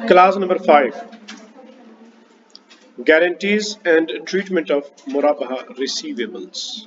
Class number 5, Guarantees and Treatment of Murabaha Receivables.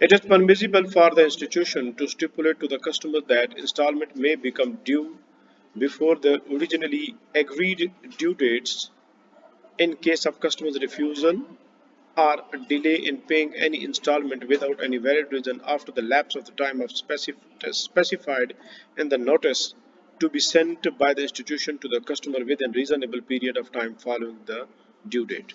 It is permissible for the institution to stipulate to the customer that installment may become due before the originally agreed due dates in case of customer's refusal or delay in paying any installment without any valid reason after the lapse of the time of specified in the notice to be sent by the institution to the customer within reasonable period of time following the due date.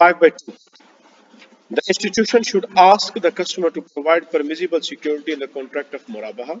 5/2. The institution should ask the customer to provide permissible security in the contract of murabaha.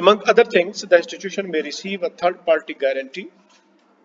Among other things, the institution may receive a third party guarantee.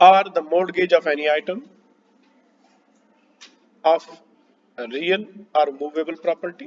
Or the mortgage of any item of real or movable property.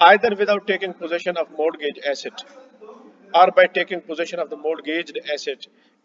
Either without taking possession of mortgage asset or by taking possession of the mortgaged asset.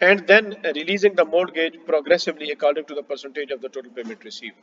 And then releasing the mortgage progressively according to the percentage of the total payment received.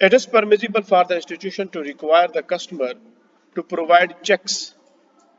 It is permissible for the institution to require the customer to provide checks.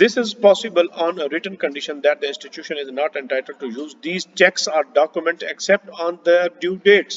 This is possible on a written condition that the institution is not entitled to use these checks or documents except on their due dates।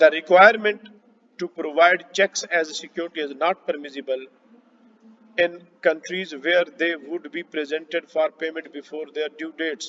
The requirement to provide checks as security is not permissible in countries where they would be presented for payment before their due dates।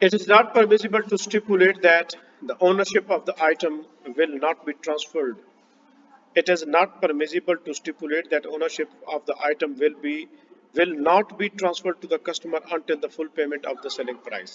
It is not permissible to stipulate that the ownership of the item will not be transferred. It is not permissible to stipulate that ownership of the item will not be transferred to the customer until the full payment of the selling price।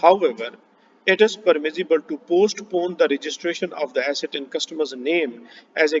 however it is permissible to postpone the registration of the asset in customer's name as a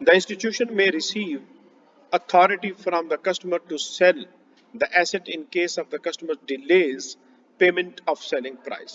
The institution may receive authority from the customer to sell the asset in case of the customer delays payment of selling price।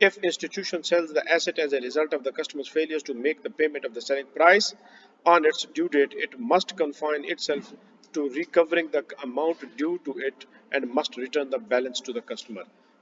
If institution sells the asset as a result of the customer's failures to make the payment of the selling price on its due date, it must confine itself to recovering the amount due to it and must return the balance to the customer।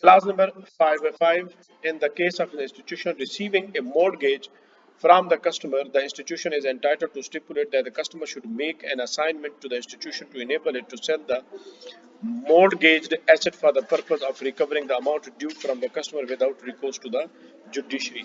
Clause number 5/5, in the case of the institution receiving a mortgage from the customer, the institution is entitled to stipulate that the customer should make an assignment to the institution to enable it to sell the mortgaged asset for the purpose of recovering the amount due from the customer without recourse to the judiciary।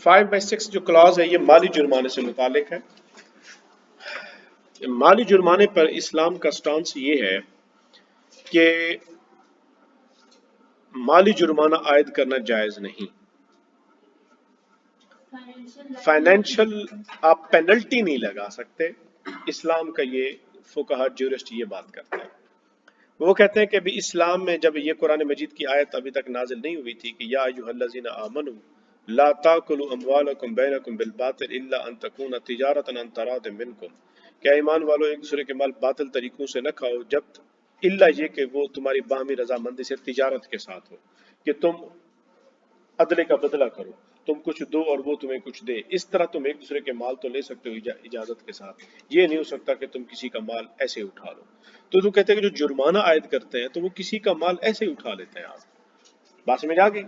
5/6 جو Claus ہے یہ مالی جرمانے سے متعلق ہے. مالی جرمانے پر اسلام کا سٹانس یہ ہے کہ مالی جرمانہ عائد کرنا جائز نہیں. فائنینشل آپ پینلٹی نہیں لگا سکتے. اسلام کا یہ فقہا جورسٹ یہ بات کرتے ہیں. وہ کہتے ہیں کہ ابھی اسلام میں جب یہ قرآن مجید کی آیت ابھی تک نازل نہیں ہوئی تھی کہ یا ایھا الذین آمنوا لا تاکلوا اموالکم بینکم بالباطل الا ان تکون تجارۃ عن تراض منکم، کہ ایمان والو ایک دوسرے کے مال باطل طریقوں سے نہ کھاؤ جب الا یہ کہ وہ تمہاری باہمی رضامندی سے تجارت کے ساتھ ہو، کہ تم عدلے کا بدلہ کرو، تم کچھ دو اور وہ تمہیں کچھ دے. اس طرح تم ایک دوسرے کے مال تو لے سکتے ہو اجازت کے ساتھ. یہ نہیں ہو سکتا کہ تم کسی کا مال ایسے اٹھا لو. تو کہتے ہیں کہ جو جرمانہ عائد کرتے ہیں تو وہ کسی کا مال ایسے ہی اٹھا لیتے ہیں. آپ بات سمجھ آ گئی؟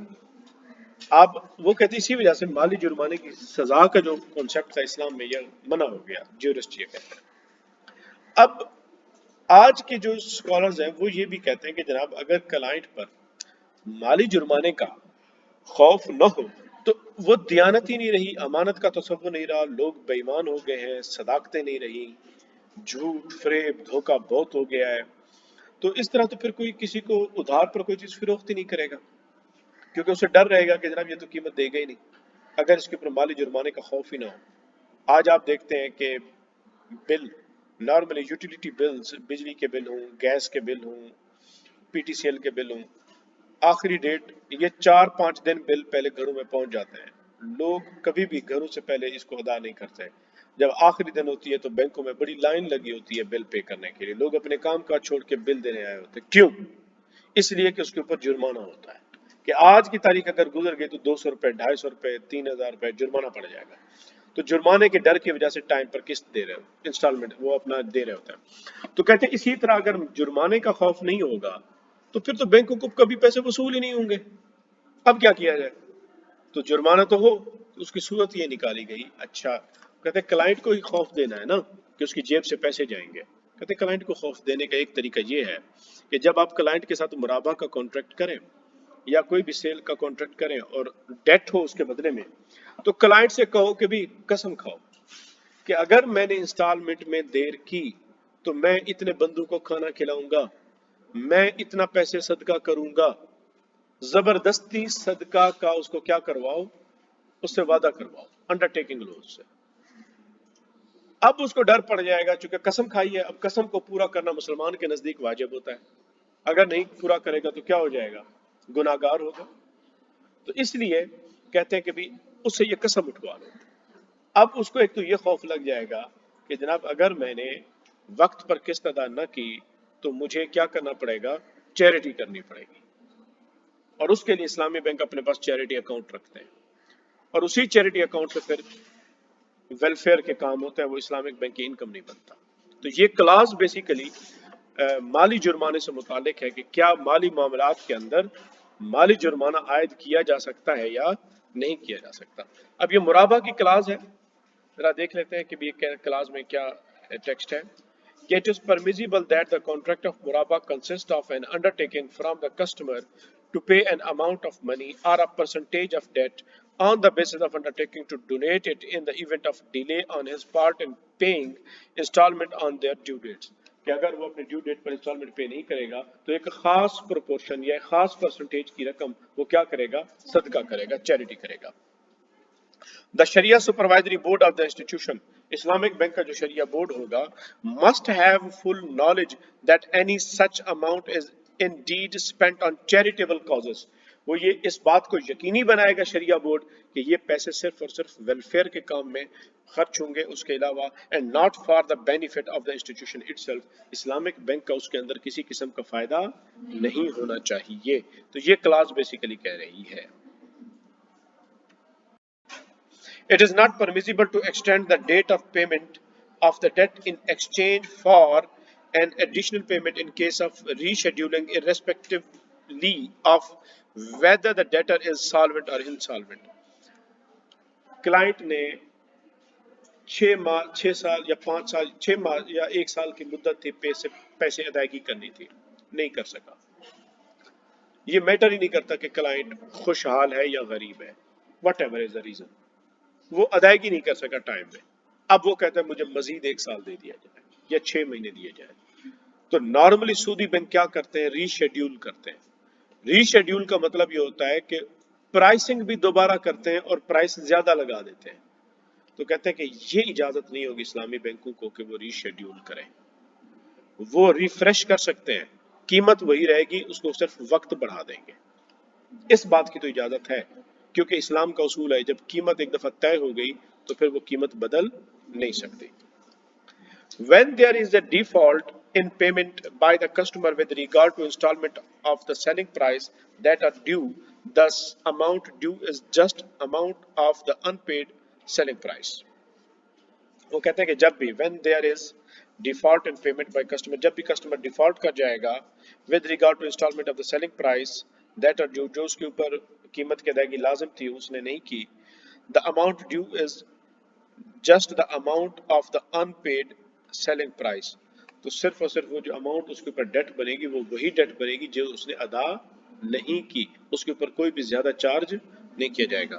آپ وہ کہتے ہیں اسی وجہ سے مالی جرمانے کی سزا کا جو کانسیپٹ تھا اسلام میں یہ منع ہو گیا. جورسٹ یہ کہتے ہیں. اب آج کے جو اسکالرز ہیں وہ یہ بھی کہتے ہیں کہ جناب اگر کلائنٹ پر مالی جرمانے کا خوف نہ ہو تو وہ دیانت ہی نہیں رہی، امانت کا تصور نہیں رہا، لوگ بے ایمان ہو گئے ہیں، صداقتیں نہیں رہی، جھوٹ فریب دھوکہ بہت ہو گیا ہے. تو اس طرح تو پھر کوئی کسی کو ادھار پر کوئی چیز فروخت ہی نہیں کرے گا، کیونکہ اسے ڈر رہے گا کہ جناب یہ تو قیمت دے گا ہی نہیں اگر اس کے اوپر مالی جرمانے کا خوف ہی نہ ہو. آج آپ دیکھتے ہیں کہ بل نارملی یوٹیلیٹی بلز، بجلی کے بل ہوں، گیس کے بل ہوں، پی ٹی سی ایل کے بل ہوں، آخری ڈیٹ یہ 4-5 دن بل پہلے گھروں میں پہنچ جاتے ہیں. لوگ کبھی بھی گھروں سے پہلے اس کو ادا نہیں کرتے. جب آخری دن ہوتی ہے تو بینکوں میں بڑی لائن لگی ہوتی ہے بل پے کرنے کے لیے. لوگ اپنے کام کاج چھوڑ کے بل دینے آئے ہوتے ہیں. کیوں؟ اس لیے کہ اس کے اوپر جرمانہ ہوتا ہے کہ آج کی تاریخ اگر گزر گئی تو 200 روپے، 250 روپے، 3000 روپے جرمانہ پڑ جائے گا. تو جرمانے کے ڈر کی وجہ سے ٹائم پر قسط دے رہے ہو، انسٹالمنٹ وہ اپنا دے رہے ہوتے ہیں. تو کہتے ہیں اسی طرح اگر جرمانے کا خوف نہیں ہوگا تو پھر تو بینکوں کو کبھی پیسے وصول ہی نہیں ہوں گے. اب کیا کیا جائے؟ تو جرمانہ تو ہو، اس کی صورت یہ نکالی گئی. اچھا کہتے ہیں کلائنٹ کو ہی خوف دینا ہے نا کہ اس کی جیب سے پیسے جائیں گے. کہتے ہیں کلائنٹ کو خوف دینے کا ایک طریقہ یہ ہے کہ جب آپ کلائنٹ کے ساتھ مرابہ کا کانٹریکٹ کریں یا کوئی بھی سیل کا کانٹریکٹ کریں اور ڈیٹ ہو اس کے بدلے میں، تو کلائنٹ سے کہو کہ بھی قسم کھاؤ کہ اگر میں نے انسٹالمنٹ میں دیر کی تو میں اتنے بندوں کو کھانا کھلاؤں گا، میں اتنا پیسے صدقہ کروں گا. زبردستی صدقہ کا اس کو کیا کرواؤ، اس سے وعدہ کرواؤ انڈر ٹیکنگ لوز سے. اب اس کو ڈر پڑ جائے گا چونکہ قسم کھائی ہے. اب قسم کو پورا کرنا مسلمان کے نزدیک واجب ہوتا ہے، اگر نہیں پورا کرے گا تو کیا ہو جائے گا؟ گناہگار ہوگا. تو اس لیے کہتے ہیں کہ بھی اس سے یہ قسم اٹھوا لو. اب اس کو ایک تو یہ خوف لگ جائے گا کہ جناب اگر میں نے وقت پر قسط ادا نہ کی تو مجھے کیا کرنا پڑے گا؟ چیریٹی کرنی پڑے گی. اور اس کے لیے اسلامی بینک اپنے پاس چیریٹی اکاؤنٹ رکھتے ہیں اور اسی چیریٹی اکاؤنٹ سے پھر ویلفیئر کے کام ہوتے ہیں. وہ اسلامک بینک کی انکم نہیں بنتا. تو یہ کلاس بیسیکلی مالی جرمانے سے متعلق ہے کہ کیا مالی معاملات کے اندر مالی جرمانہ عائد کیا جا سکتا ہے یا نہیں کیا جا سکتا. اب یہ مرابہ کی کلاس ہے، ذرا دیکھ لیتے ہیں کہ یہ کلاس میں کیا ٹیکسٹ ہے. کہ it is permissible that the contract of muraba consists of an undertaking from the customer to pay an amount of money or a percentage of debt on the basis of undertaking to donate it in the event of delay on his part in paying installment on their due dates. کہ اگر وہ اپنے due date پر instalment pay نہیں کرے گا تو ایک خاص proportion یا ایک خاص پرسنٹیج کی رقم وہ کیا کرے گا؟ صدقہ کرے گا، چیریٹی کرے گا. The Sharia Supervisory Board of the institution, Islamic Bank کا جو شریعہ بورڈ ہوگا, must have full knowledge that any such amount is indeed spent on charitable causes. وہ یہ اس بات کو یقینی بنائے گا شریعہ بورڈ کہ یہ پیسے صرف اور صرف ویلفیئر کے کام میں خرچ ہوں گے، اس کے علاوہ and not for the benefit of the institution itself. Islamic bank کا اس کے اندر کسی قسم کا فائدہ نہیں ہونا چاہیے. تو یہ کلاس بیسیکلی کہہ رہی ہے it is not permissible to extend the date of payment of the debt in exchange for an additional payment in case of rescheduling irrespectively of whether the debtor is solvent or insolvent. Client نے 6 سال یا 5 سال 6 ماہ یا 1 سال کی مدت تھی پیسے ادائیگی کرنی تھی، نہیں کر سکا. یہ میٹر ہی نہیں کرتا کہ کلائنٹ خوشحال ہے یا غریب ہے، what ever is the reason. وہ ادائیگی نہیں کر سکا ٹائم میں، اب وہ کہتا ہے مجھے مزید 1 سال دے دیا جائے یا 6 مہینے دیے جائے. تو نارملی سودی بینک کیا کرتے ہیں؟ ری شیڈیول کرتے ہیں. ری شیڈیول کا مطلب یہ ہوتا ہے کہ پرائسنگ بھی دوبارہ کرتے ہیں اور پرائس زیادہ لگا دیتے ہیں. تو کہتے ہیں کہ یہ اجازت نہیں ہوگی اسلامی بینکوں کو کہ وہ ری شیڈیول کریں. وہ ریفریش کر سکتے ہیں، قیمت وہی رہے گی، اس کو صرف وقت بڑھا دیں گے. اس بات کی تو اجازت ہے، کیونکہ اسلام کا اصول ہے جب قیمت ایک دفعہ طے ہو گئی تو پھر وہ قیمت بدل نہیں سکتی. When there is a default in payment by the customer with regard to installment of the selling price that are due, thus amount due is just amount of the unpaid selling price. وہ کہتے ہیں کہ جب بھی when there is default in payment by customer، جب بھی customer default کر جائے گا with regard to installment of the selling price that are due، جو اس کے اوپر قیمت کی ادائیگی لازم تھی اس نے نہیں کی، the amount due is just the amount of the unpaid selling price. تو صرف اور صرف وہ جو اماؤنٹ اس کے اوپر ڈیٹ بنے گی وہ وہی ڈیٹ بنے گی جو اس نے ادا نہیں کی، اس کے اوپر کوئی بھی زیادہ چارج نہیں کیا جائے گا.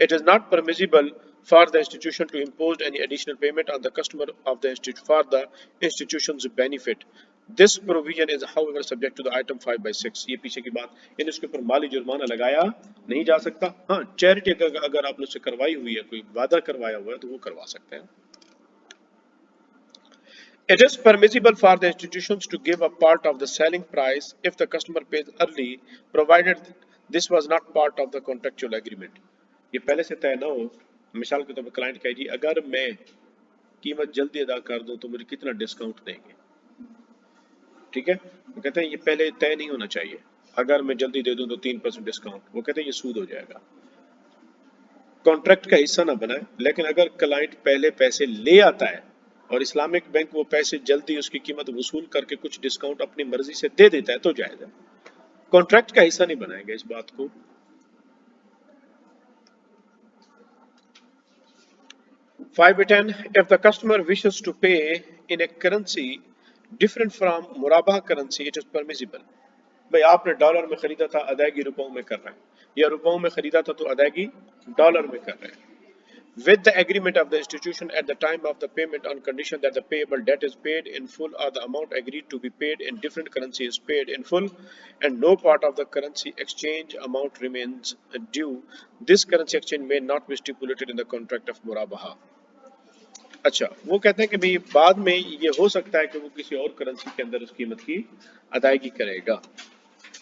It is not permissible for the institution to impose any additional payment on the customer of the institution for the institution's benefit. This provision is however subject to the item 5/6. یہ پیچھے کی بات، یعنی اس کے اوپر مالی جرمانہ لگایا نہیں جا سکتا. ہاں چیریٹی اگر آپ نے اسے کروائی ہوئی ہے، کوئی وعدہ کروایا ہوا ہے تو وہ کروا سکتے ہیں. It is permissible for the institutions to give a part of the selling price if the customer pays early, provided this was not part of the contractual agreement. یہ پہلے سے طے نہ ہو. مثال کے طور پر کلائنٹ کہے جی اگر میں قیمت جلدی ادا کر دوں تو مجھے کتنا ڈسکاؤنٹ دیں گے، ٹھیک ہے؟ وہ کہتے ہیں یہ پہلے طے نہیں ہونا چاہیے. اگر میں جلدی دے دوں تو 3% ڈسکاؤنٹ، وہ کہتے ہیں یہ سود ہو جائے گا، کانٹریکٹ کا حصہ نہ بنائے. لیکن اگر کلائنٹ پہلے پیسے لے آتا ہے اور اسلامک بینک وہ پیسے جلدی اس کی قیمت وصول کر کے کچھ ڈسکاؤنٹ اپنی مرضی سے دے دیتا ہے تو جائز ہے. کانٹریکٹ کا حصہ نہیں بنائیں گے اس بات کو. Five by 10. If the customer wishes to pay in a currency different from مرابحہ currency, it is permissible. بھائی آپ نے ڈالر میں خریدا تھا، ادائیگی روپوں میں کر رہے ہیں، یا روپوں میں خریدا تھا تو ادائیگی ڈالر میں کر رہے ہیں. With the agreement of the institution at the time of the payment on condition that the payable debt is paid in full or the amount agreed to be paid in different currency is paid in full and no part of the currency exchange amount remains due, this currency exchange may not be stipulated in the contract of murabaha. اچھا وہ کہتے ہیں کہ بھئی بعد میں یہ ہو سکتا ہے کہ وہ کسی اور کرنسی کے اندر اس قیمت کی ادائیگی کرے گا.